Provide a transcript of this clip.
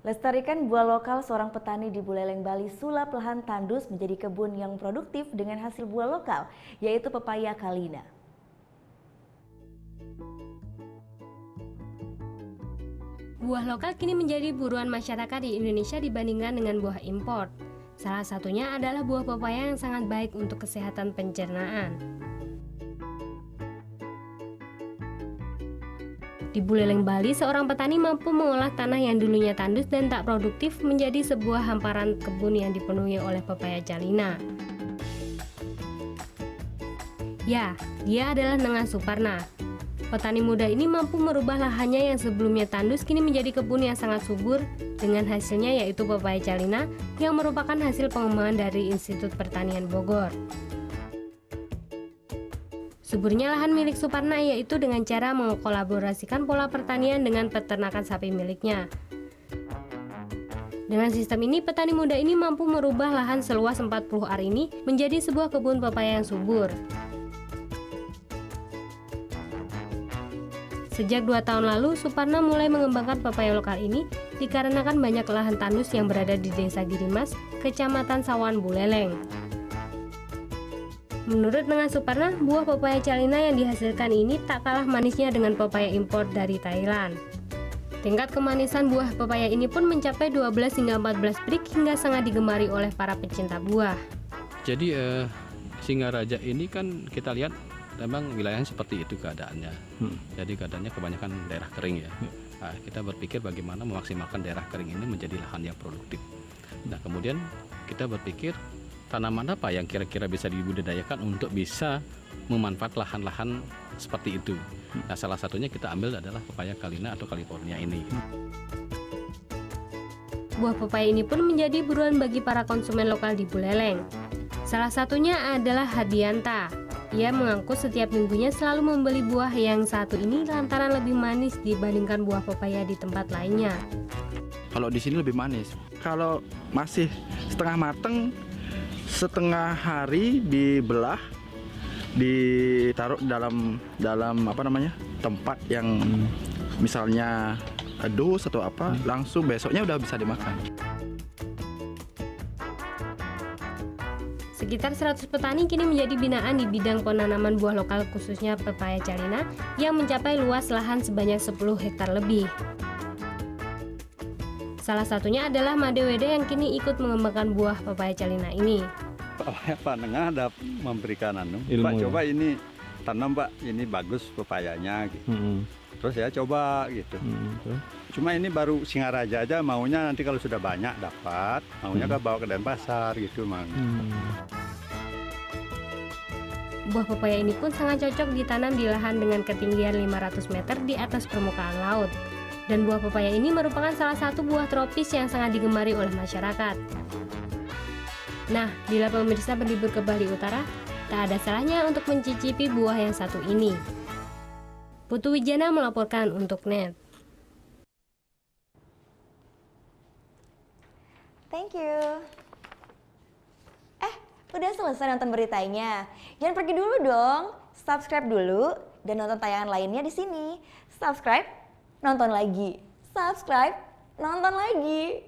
Lestarikan buah lokal seorang petani di Buleleng, Bali sulap lahan tandus menjadi kebun yang produktif dengan hasil buah lokal, yaitu pepaya Kalina. Buah lokal kini menjadi buruan masyarakat di Indonesia dibandingkan dengan buah impor. Salah satunya adalah buah pepaya yang sangat baik untuk kesehatan pencernaan. Di Buleleng, Bali, seorang petani mampu mengolah tanah yang dulunya tandus dan tak produktif menjadi sebuah hamparan kebun yang dipenuhi oleh pepaya Kalina. Ya, dia adalah Nengan Suparna. Petani muda ini mampu merubah lahannya yang sebelumnya tandus kini menjadi kebun yang sangat subur dengan hasilnya yaitu pepaya Kalina yang merupakan hasil pengembangan dari Institut Pertanian Bogor. Suburnya lahan milik Suparna yaitu dengan cara mengkolaborasikan pola pertanian dengan peternakan sapi miliknya. Dengan sistem ini, petani muda ini mampu merubah lahan seluas 40 ar ini menjadi sebuah kebun pepaya yang subur. Sejak 2 tahun lalu, Suparna mulai mengembangkan pepaya lokal ini dikarenakan banyak lahan tandus yang berada di Desa Girimas, Kecamatan Sawan, Buleleng. Menurut Nengan Suparna, buah pepaya Kalina yang dihasilkan ini tak kalah manisnya dengan pepaya impor dari Thailand. Tingkat kemanisan buah pepaya ini pun mencapai 12 hingga 14 prik hingga sangat digemari oleh para pecinta buah. Jadi Singaraja ini kan kita lihat memang wilayahnya seperti itu keadaannya. Jadi keadaannya kebanyakan daerah kering ya. Nah, kita berpikir bagaimana memaksimalkan daerah kering ini menjadi lahan yang produktif. Nah, kemudian kita berpikir tanaman apa yang kira-kira bisa dibudidayakan untuk bisa memanfaatkan lahan-lahan seperti itu. Nah, salah satunya kita ambil adalah pepaya Kalina atau California ini. Buah pepaya ini pun menjadi buruan bagi para konsumen lokal di Buleleng. Salah satunya adalah Hadianta. Ia mengaku setiap minggunya selalu membeli buah yang satu ini lantaran lebih manis dibandingkan buah pepaya di tempat lainnya. Kalau di sini lebih manis. Kalau masih setengah mateng, setengah hari dibelah, ditaruh dalam tempat yang misalnya dus atau apa, langsung besoknya udah bisa dimakan. Sekitar 100 petani kini menjadi binaan di bidang penanaman buah lokal khususnya pepaya Kalina yang mencapai luas lahan sebanyak 10 hektar lebih. Salah satunya adalah Made Wede yang kini ikut mengembangkan buah pepaya Kalina ini. Pak Nengan ada memberikan ilmu. Pak coba ini tanam Pak, ini bagus pepayanya gitu. Terus ya coba gitu. Cuma ini baru Singaraja aja maunya nanti kalau sudah banyak dapat, maunya kan bawa ke Denpasar gitu mang. Buah pepaya ini pun sangat cocok ditanam di lahan dengan ketinggian 500 meter di atas permukaan laut. Dan buah pepaya ini merupakan salah satu buah tropis yang sangat digemari oleh masyarakat. Nah, bila pemirsa berlibur ke Bali Utara, tak ada salahnya untuk mencicipi buah yang satu ini. Putu Wijana melaporkan untuk NET. Thank you. Udah selesai nonton beritanya? Jangan pergi dulu dong. Subscribe dulu dan nonton tayangan lainnya di sini. Subscribe, nonton lagi. Subscribe, nonton lagi.